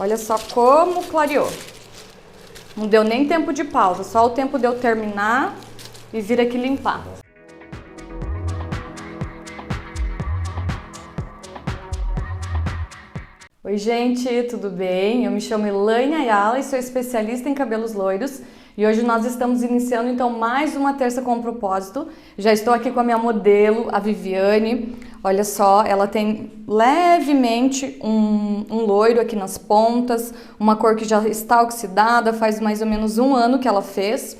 Olha só como clareou. Não deu nem tempo de pausa, só o tempo de eu terminar e vir aqui limpar. Oi gente, tudo bem? Eu me chamo Elaine Ayala e sou especialista em cabelos loiros e hoje nós estamos iniciando então mais uma terça com propósito. Já estou aqui com a minha modelo, a Viviane. Olha só, ela tem levemente um loiro aqui nas pontas, uma cor que já está oxidada, faz mais ou menos um ano que ela fez.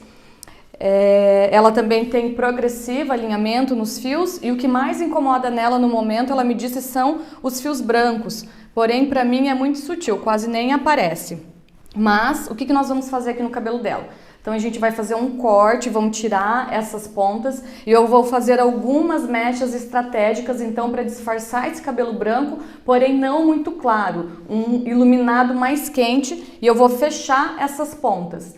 Ela também tem progressivo alinhamento nos fios e o que mais incomoda nela no momento, ela me disse, são os fios brancos. Porém, para mim é muito sutil, quase nem aparece. Mas, o que nós vamos fazer aqui no cabelo dela? Então, a gente vai fazer um corte, vamos tirar essas pontas e eu vou fazer algumas mechas estratégicas, então, para disfarçar esse cabelo branco, porém não muito claro, um iluminado mais quente e eu vou fechar essas pontas.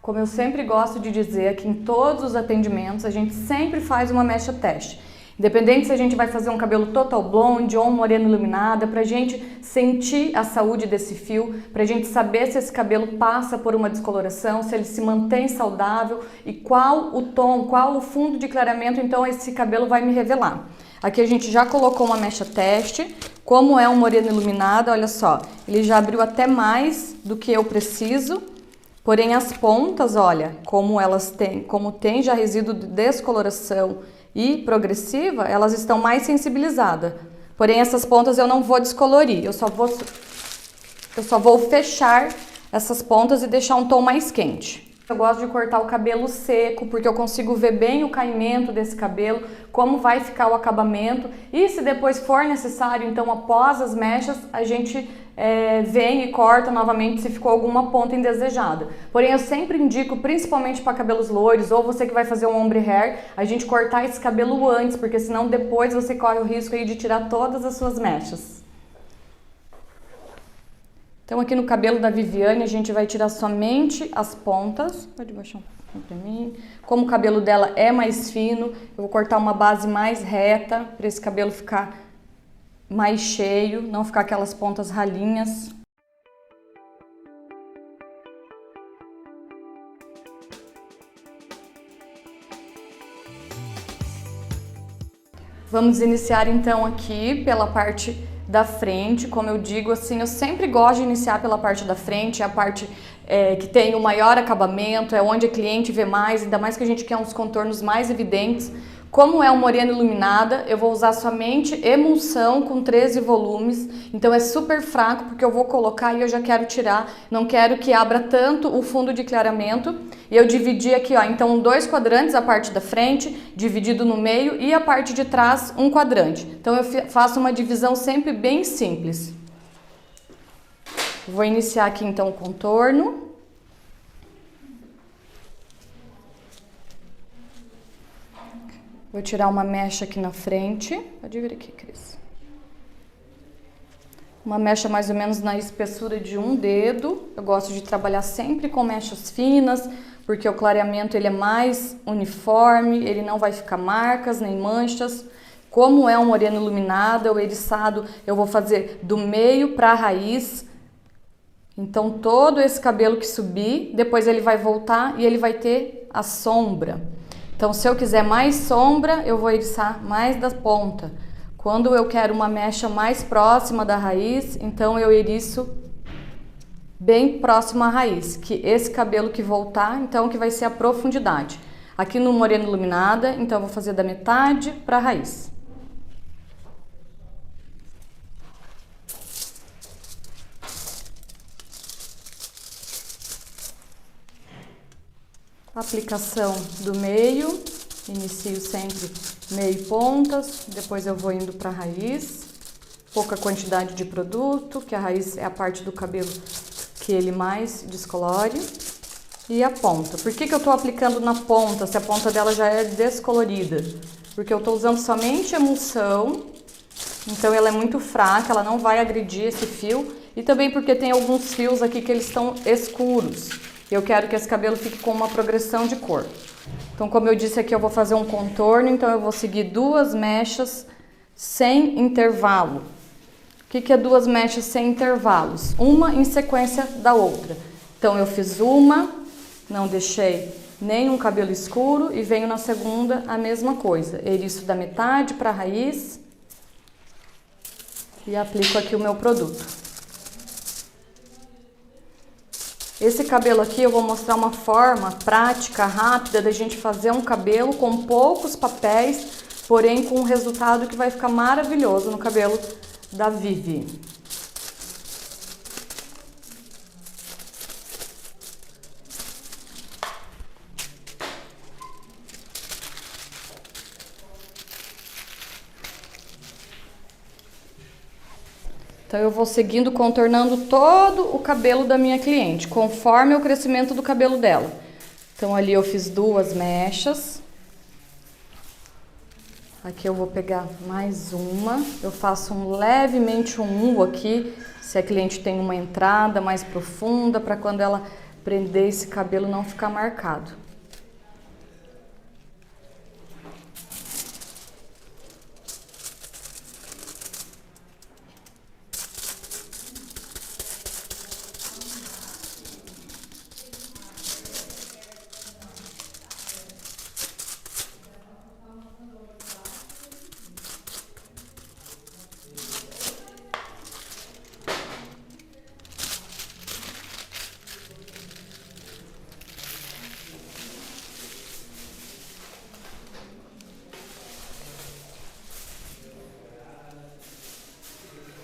Como eu sempre gosto de dizer, aqui em todos os atendimentos, a gente sempre faz uma mecha teste. Independente se a gente vai fazer um cabelo total blonde ou um moreno iluminada, pra gente sentir a saúde desse fio, pra gente saber se esse cabelo passa por uma descoloração, se ele se mantém saudável e qual o tom, qual o fundo de clareamento, então esse cabelo vai me revelar. Aqui a gente já colocou uma mecha teste, como é um moreno iluminado, olha só, ele já abriu até mais do que eu preciso. Porém, as pontas, olha, como tem já resíduo de descoloração e progressiva, elas estão mais sensibilizadas. Porém, essas pontas eu não vou descolorir, eu só vou fechar essas pontas e deixar um tom mais quente. Eu gosto de cortar o cabelo seco, porque eu consigo ver bem o caimento desse cabelo, como vai ficar o acabamento. E se depois for necessário, então após as mechas, a gente vem e corta novamente se ficou alguma ponta indesejada. Porém, eu sempre indico, principalmente para cabelos loiros, ou você que vai fazer um ombre hair, a gente cortar esse cabelo antes, porque senão depois você corre o risco aí de tirar todas as suas mechas. Então aqui no cabelo da Viviane a gente vai tirar somente as pontas. Pode baixar um pouquinho pra mim. Como o cabelo dela é mais fino, eu vou cortar uma base mais reta para esse cabelo ficar mais cheio, não ficar aquelas pontas ralinhas. Vamos iniciar então aqui pela parte da frente. Como eu digo, assim, eu sempre gosto de iniciar pela parte da frente, é a parte que tem o maior acabamento, é onde a cliente vê mais, ainda mais que a gente quer uns contornos mais evidentes. Como é um moreno iluminada, eu vou usar somente emulsão com 13 volumes, então é super fraco porque eu vou colocar e eu já quero tirar, não quero que abra tanto o fundo de clareamento. E eu dividi aqui, ó, então 2 quadrantes, a parte da frente, dividido no meio e a parte de trás, um quadrante. Então eu faço uma divisão sempre bem simples. Vou iniciar aqui então o contorno. Vou tirar uma mecha aqui na frente. Pode vir aqui, Cris. Uma mecha mais ou menos na espessura de um dedo. Eu gosto de trabalhar sempre com mechas finas, porque o clareamento ele é mais uniforme, ele não vai ficar marcas nem manchas. Como é um moreno iluminado, o eriçado, eu vou fazer do meio para a raiz. Então todo esse cabelo que subir, depois ele vai voltar e ele vai ter a sombra. Então, se eu quiser mais sombra, eu vou eriçar mais da ponta. Quando eu quero uma mecha mais próxima da raiz, então eu eriço bem próximo à raiz, que esse cabelo que voltar, então que vai ser a profundidade. Aqui no moreno iluminada, então eu vou fazer da metade para a raiz. Aplicação do meio, inicio sempre meio pontas, depois eu vou indo para a raiz, pouca quantidade de produto, que a raiz é a parte do cabelo que ele mais descolore, e a ponta. Por que eu estou aplicando na ponta, se a ponta dela já é descolorida? Porque eu estou usando somente emulsão, então ela é muito fraca, ela não vai agredir esse fio, e também porque tem alguns fios aqui que eles estão escuros. Eu quero que esse cabelo fique com uma progressão de cor. Então, como eu disse aqui, eu vou fazer um contorno, então eu vou seguir 2 mechas sem intervalo. O que é 2 mechas sem intervalos? Uma em sequência da outra. Então, eu fiz uma, não deixei nenhum cabelo escuro e venho na segunda a mesma coisa. Eriço da metade para a raiz e aplico aqui o meu produto. Esse cabelo aqui eu vou mostrar uma forma prática, rápida, da gente fazer um cabelo com poucos papéis, porém com um resultado que vai ficar maravilhoso no cabelo da Vivi. Então, eu vou seguindo, contornando todo o cabelo da minha cliente, conforme o crescimento do cabelo dela. Então, ali eu fiz 2 mechas. Aqui eu vou pegar mais uma. Eu faço levemente um U aqui, se a cliente tem uma entrada mais profunda, para quando ela prender esse cabelo não ficar marcado.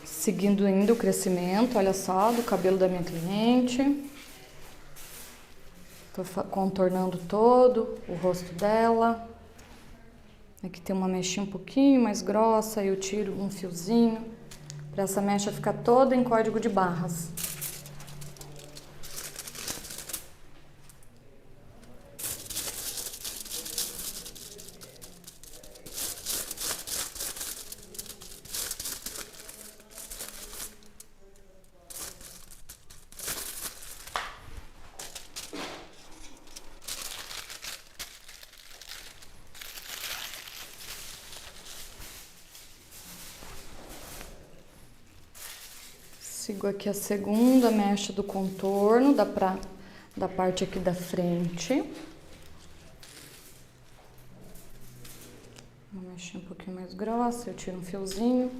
Seguindo ainda o crescimento, olha só, do cabelo da minha cliente. Tô contornando todo o rosto dela. Aqui tem uma mechinha um pouquinho mais grossa, eu tiro um fiozinho para essa mecha ficar toda em código de barras. Sigo aqui a segunda mecha do contorno da parte aqui da frente. Uma mechinha um pouquinho mais grossa, eu tiro um fiozinho.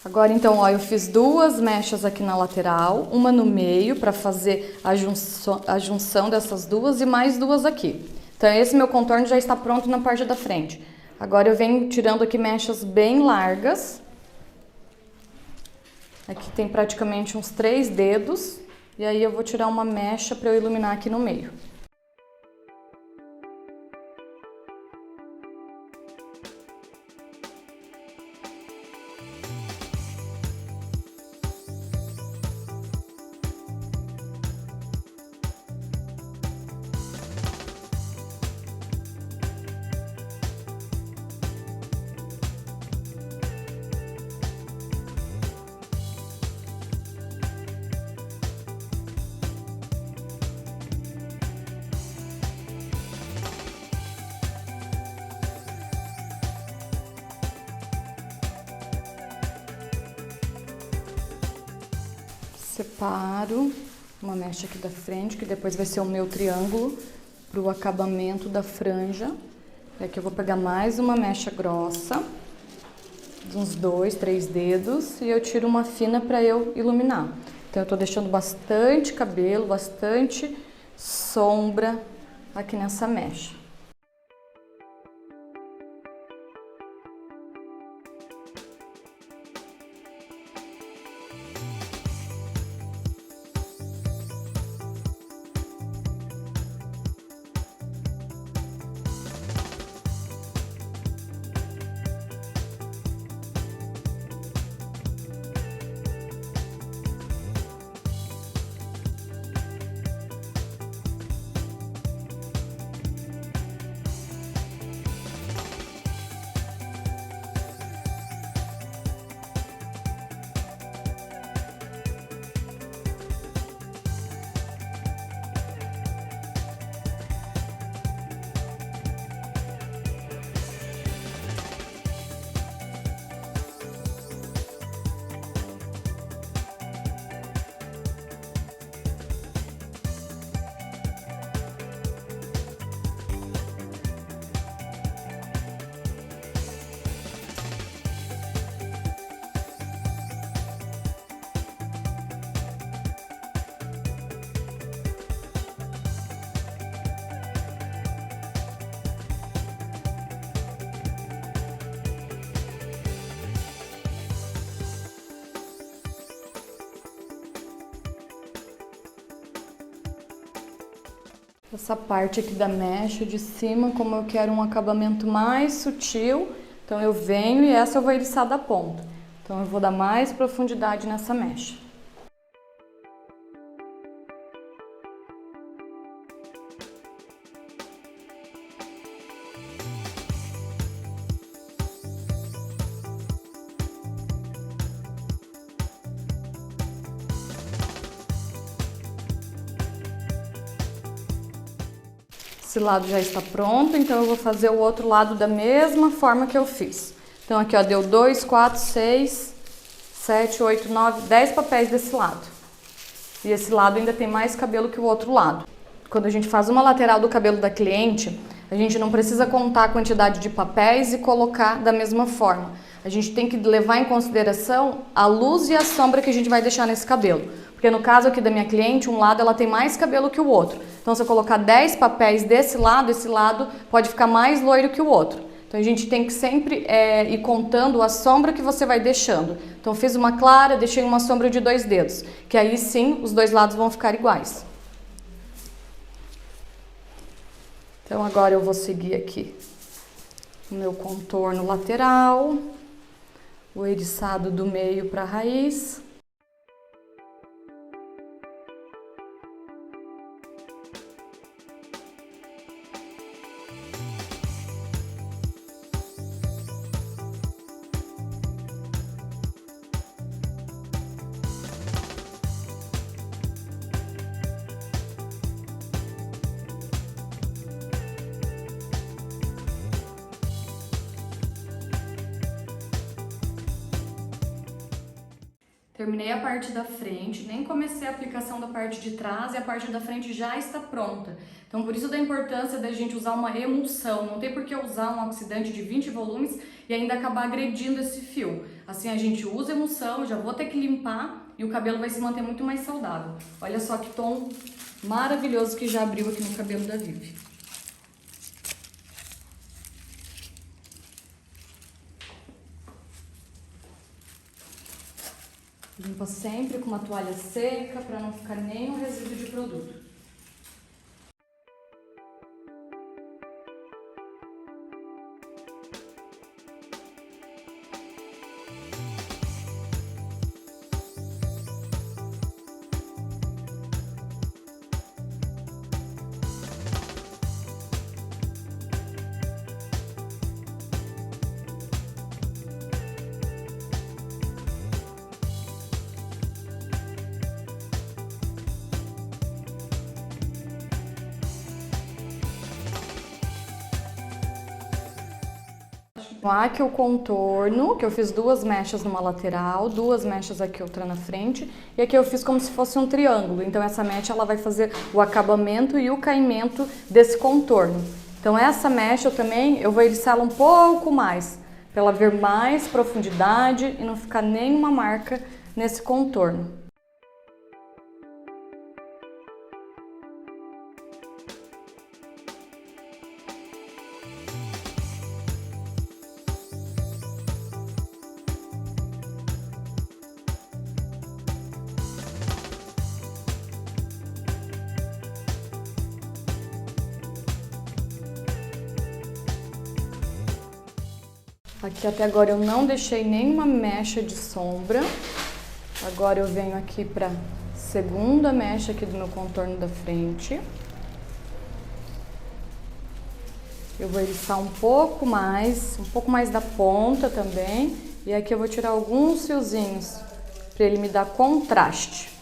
Agora, então, ó, eu fiz 2 mechas aqui na lateral, uma no meio para fazer a junção dessas duas e mais 2 aqui. Então, esse meu contorno já está pronto na parte da frente. Agora, eu venho tirando aqui mechas bem largas. Aqui tem praticamente uns 3 dedos. E aí, eu vou tirar uma mecha para eu iluminar aqui no meio. Separo uma mecha aqui da frente, que depois vai ser o meu triângulo para o acabamento da franja. E aqui eu vou pegar mais uma mecha grossa, de uns 2, 3 dedos, e eu tiro uma fina para eu iluminar. Então eu tô deixando bastante cabelo, bastante sombra aqui nessa mecha. essa parte aqui da mecha de cima, como eu quero um acabamento mais sutil, então eu venho e essa eu vou eriçar da ponta. Então eu vou dar mais profundidade nessa mecha. Esse lado já está pronto, então eu vou fazer o outro lado da mesma forma que eu fiz. Então aqui ó, deu 2, 4, 6, 7, 8, 9, 10 papéis desse lado. E esse lado ainda tem mais cabelo que o outro lado. Quando a gente faz uma lateral do cabelo da cliente, a gente não precisa contar a quantidade de papéis e colocar da mesma forma. A gente tem que levar em consideração a luz e a sombra que a gente vai deixar nesse cabelo. Porque no caso aqui da minha cliente, um lado ela tem mais cabelo que o outro. Então se eu colocar 10 papéis desse lado, esse lado pode ficar mais loiro que o outro. Então a gente tem que sempre ir contando a sombra que você vai deixando. Então fiz uma clara, deixei uma sombra de 2 dedos, que aí sim os dois lados vão ficar iguais. Então agora eu vou seguir aqui o meu contorno lateral, o eriçado do meio para a raiz. Terminei a parte da frente, nem comecei a aplicação da parte de trás e a parte da frente já está pronta. Então por isso da importância da gente usar uma emulsão, não tem por que usar um oxidante de 20 volumes e ainda acabar agredindo esse fio. Assim a gente usa emulsão, já vou ter que limpar e o cabelo vai se manter muito mais saudável. Olha só que tom maravilhoso que já abriu aqui no cabelo da Vivi. Limpa sempre com uma toalha seca para não ficar nenhum resíduo de produto. Aqui o contorno, que eu fiz 2 mechas numa lateral, 2 mechas aqui, outra na frente, e aqui eu fiz como se fosse um triângulo. Então essa mecha ela vai fazer o acabamento e o caimento desse contorno. Então essa mecha eu vou eriçá-la um pouco mais, para ela ver mais profundidade e não ficar nenhuma marca nesse contorno. Aqui até agora eu não deixei nenhuma mecha de sombra. Agora eu venho aqui para segunda mecha aqui do meu contorno da frente. Eu vou eriçar um pouco mais da ponta também. E aqui eu vou tirar alguns fiozinhos para ele me dar contraste.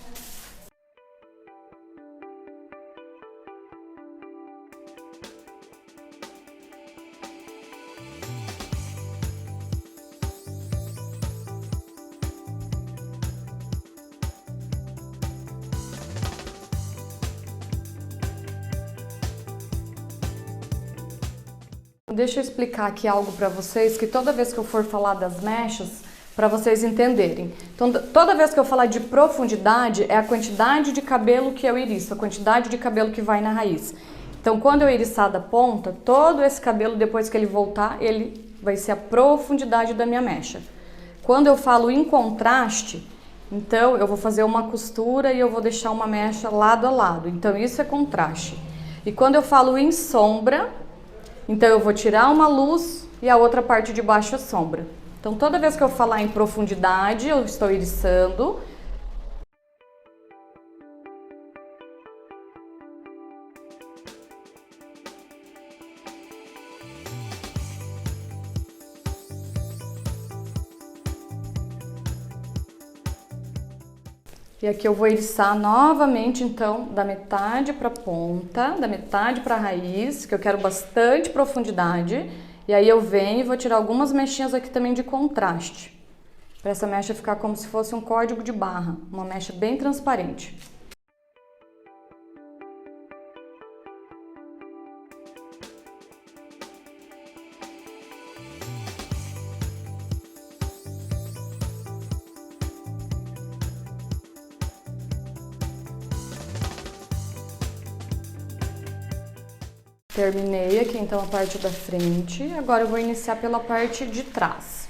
Deixa eu explicar aqui algo para vocês, que toda vez que eu for falar das mechas, para vocês entenderem. Então, toda vez que eu falar de profundidade, é a quantidade de cabelo que eu eriço, a quantidade de cabelo que vai na raiz. Então, quando eu eriçar da ponta, todo esse cabelo, depois que ele voltar, ele vai ser a profundidade da minha mecha. Quando eu falo em contraste, então eu vou fazer uma costura e eu vou deixar uma mecha lado a lado. Então, isso é contraste. E quando eu falo em sombra, então eu vou tirar uma luz e a outra parte de baixo é sombra. Então toda vez que eu falar em profundidade, eu estou iriçando. E aqui eu vou iriçar novamente, então, da metade para a ponta, da metade para a raiz, que eu quero bastante profundidade. E aí eu venho e vou tirar algumas mechinhas aqui também de contraste, para essa mecha ficar como se fosse um código de barra, uma mecha bem transparente. Terminei aqui então a parte da frente, agora eu vou iniciar pela parte de trás.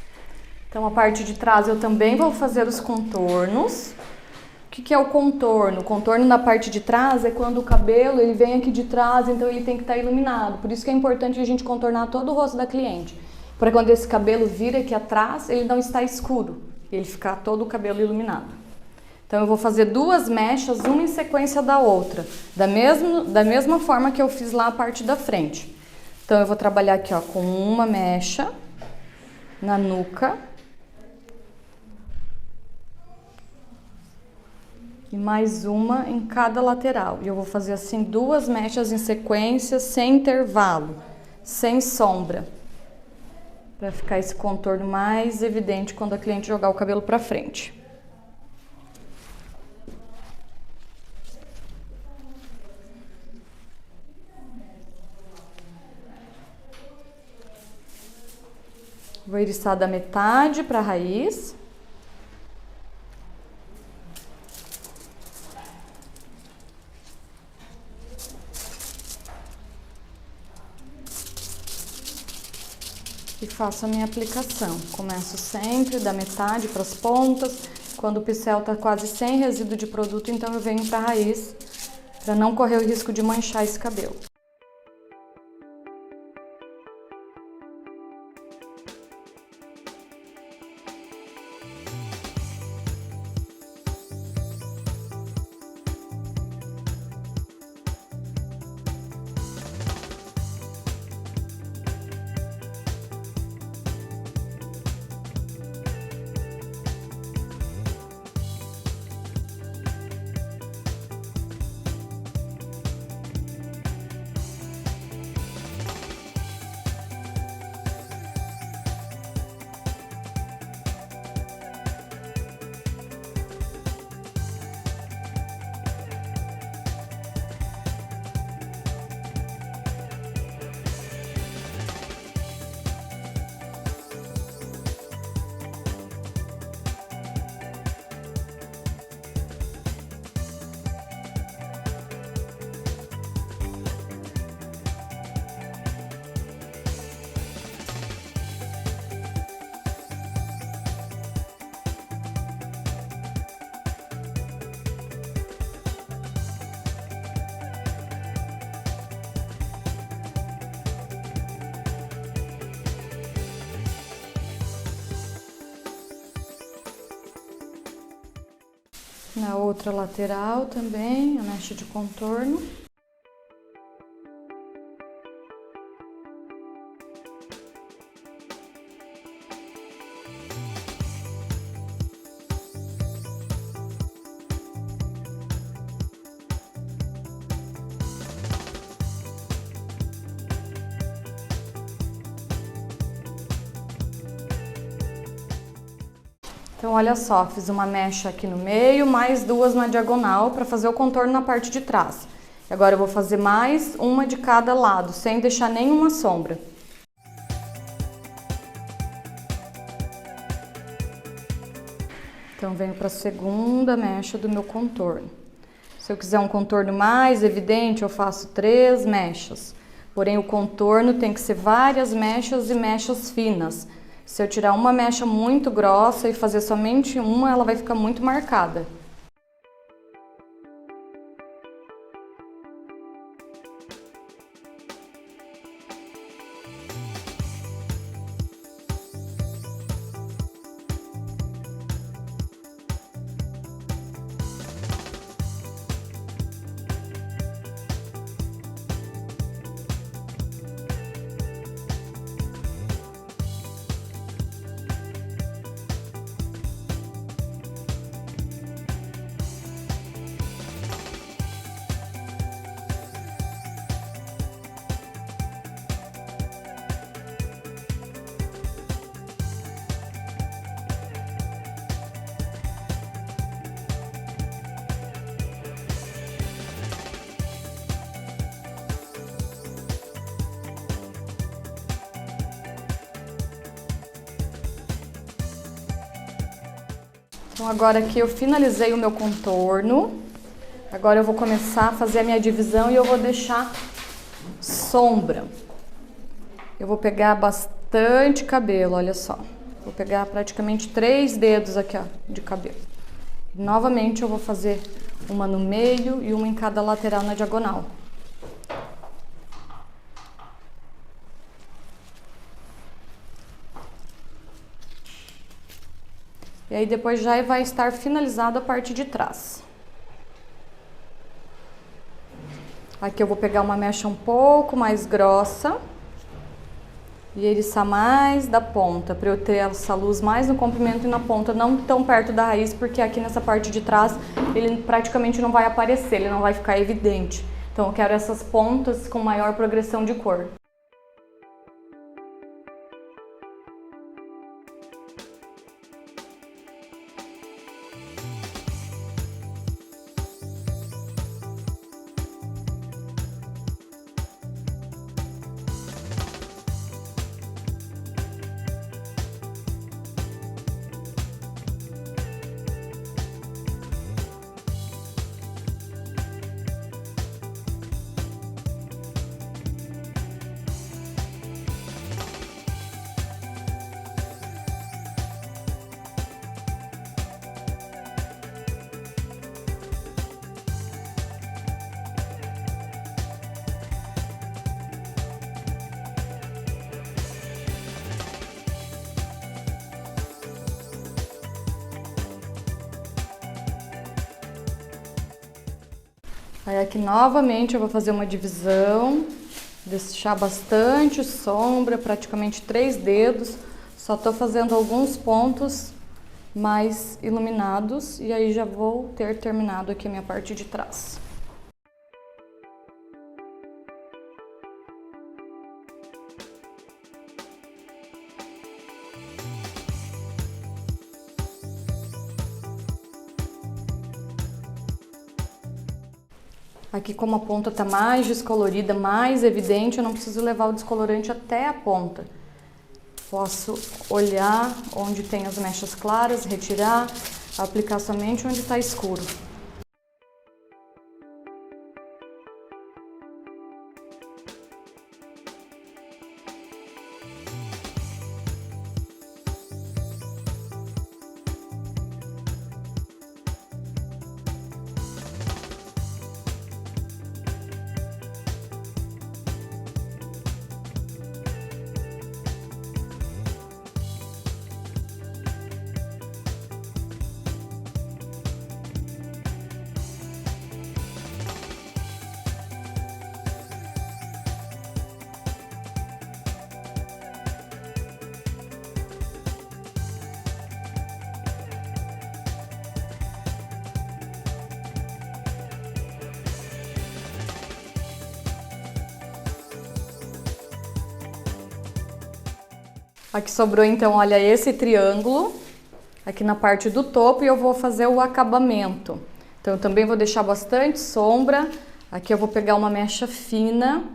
Então a parte de trás eu também vou fazer os contornos. O que é o contorno? O contorno na parte de trás é quando o cabelo ele vem aqui de trás, então ele tem que estar iluminado. Por isso que é importante a gente contornar todo o rosto da cliente, para quando esse cabelo vira aqui atrás, ele não está escuro, ele ficar todo o cabelo iluminado. Então eu vou fazer duas mechas, uma em sequência da outra, da mesma forma que eu fiz lá a parte da frente. Então eu vou trabalhar aqui, ó, com uma mecha na nuca e mais uma em cada lateral. E eu vou fazer assim duas mechas em sequência, sem intervalo, sem sombra, para ficar esse contorno mais evidente quando a cliente jogar o cabelo para frente. Vou iriçar da metade para a raiz. E faço a minha aplicação. Começo sempre da metade para as pontas. Quando o pincel está quase sem resíduo de produto, então eu venho para a raiz, para não correr o risco de manchar esse cabelo. Na outra lateral também, a mecha de contorno. Então, olha só, fiz uma mecha aqui no meio, mais duas na diagonal para fazer o contorno na parte de trás. Agora eu vou fazer mais uma de cada lado, sem deixar nenhuma sombra. Então, venho para a segunda mecha do meu contorno. Se eu quiser um contorno mais evidente, eu faço 3 mechas. Porém, o contorno tem que ser várias mechas e mechas finas. Se eu tirar uma mecha muito grossa e fazer somente uma, ela vai ficar muito marcada. Então agora aqui eu finalizei o meu contorno. Agora eu vou começar a fazer a minha divisão e eu vou deixar sombra. Eu vou pegar bastante cabelo, olha só. Vou pegar praticamente 3 dedos aqui, ó, de cabelo. Novamente eu vou fazer uma no meio e uma em cada lateral na diagonal. E aí depois já vai estar finalizada a parte de trás. Aqui eu vou pegar uma mecha um pouco mais grossa e eriçar mais da ponta, para eu ter essa luz mais no comprimento e na ponta, não tão perto da raiz, porque aqui nessa parte de trás ele praticamente não vai aparecer, ele não vai ficar evidente. Então eu quero essas pontas com maior progressão de cor. Aí aqui novamente eu vou fazer uma divisão, deixar bastante sombra, praticamente 3 dedos. Só tô fazendo alguns pontos mais iluminados e aí já vou ter terminado aqui a minha parte de trás. Aqui como a ponta tá mais descolorida, mais evidente, eu não preciso levar o descolorante até a ponta. Posso olhar onde tem as mechas claras, retirar, aplicar somente onde está escuro. Aqui sobrou então, olha, esse triângulo aqui na parte do topo e eu vou fazer o acabamento. Então eu também vou deixar bastante sombra. Aqui eu vou pegar uma mecha fina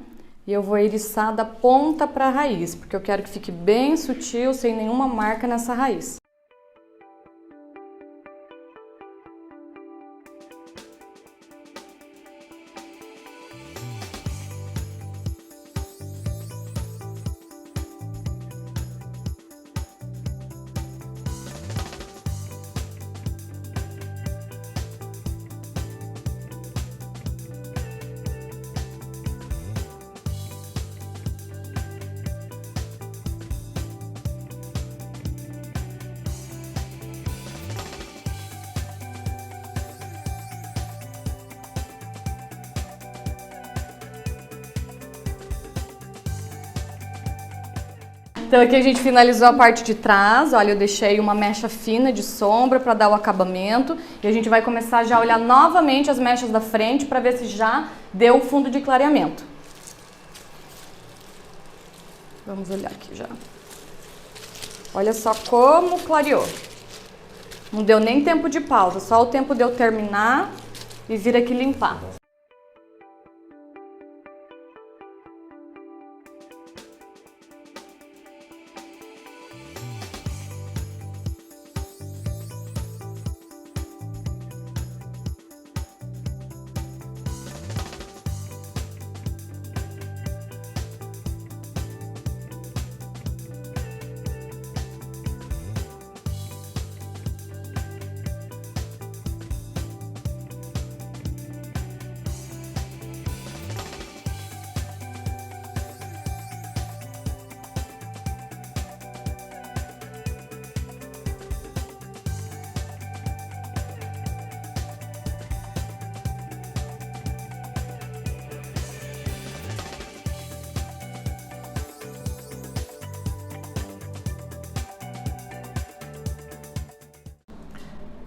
e eu vou eriçar da ponta para a raiz, porque eu quero que fique bem sutil, sem nenhuma marca nessa raiz. Então aqui a gente finalizou a parte de trás, olha, eu deixei uma mecha fina de sombra para dar o acabamento e a gente vai começar já a olhar novamente as mechas da frente para ver se já deu o fundo de clareamento. Vamos olhar aqui já. Olha só como clareou. Não deu nem tempo de pausa, só o tempo de eu terminar e vir aqui limpar.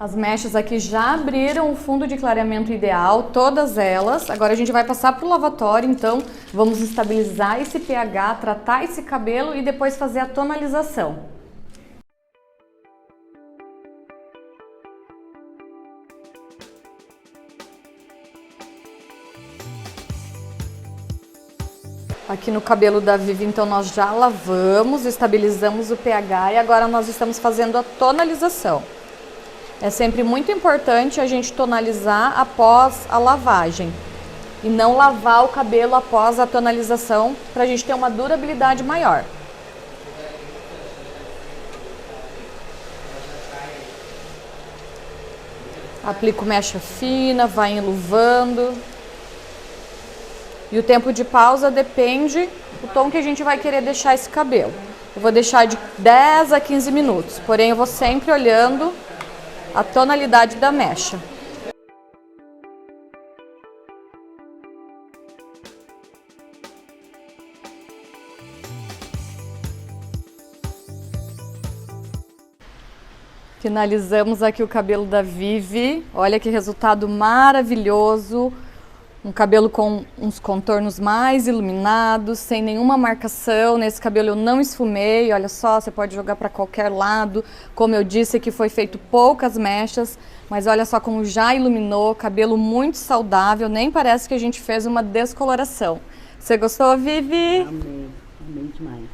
As mechas aqui já abriram o fundo de clareamento ideal, todas elas. Agora a gente vai passar para o lavatório, então vamos estabilizar esse pH, tratar esse cabelo e depois fazer a tonalização. Aqui no cabelo da Vivi, então nós já lavamos, estabilizamos o pH e agora nós estamos fazendo a tonalização. É sempre muito importante a gente tonalizar após a lavagem e não lavar o cabelo após a tonalização para a gente ter uma durabilidade maior. Aplico mecha fina, vai enluvando. E o tempo de pausa depende do tom que a gente vai querer deixar esse cabelo. Eu vou deixar de 10 a 15 minutos, porém eu vou sempre olhando a tonalidade da mecha. Finalizamos aqui o cabelo da Vivi. Olha que resultado maravilhoso. Um cabelo com uns contornos mais iluminados, sem nenhuma marcação. Nesse cabelo eu não esfumei, olha só, você pode jogar para qualquer lado. Como eu disse, aqui foi feito poucas mechas, mas olha só como já iluminou, cabelo muito saudável, nem parece que a gente fez uma descoloração. Você gostou, Vivi? Amei, amei demais.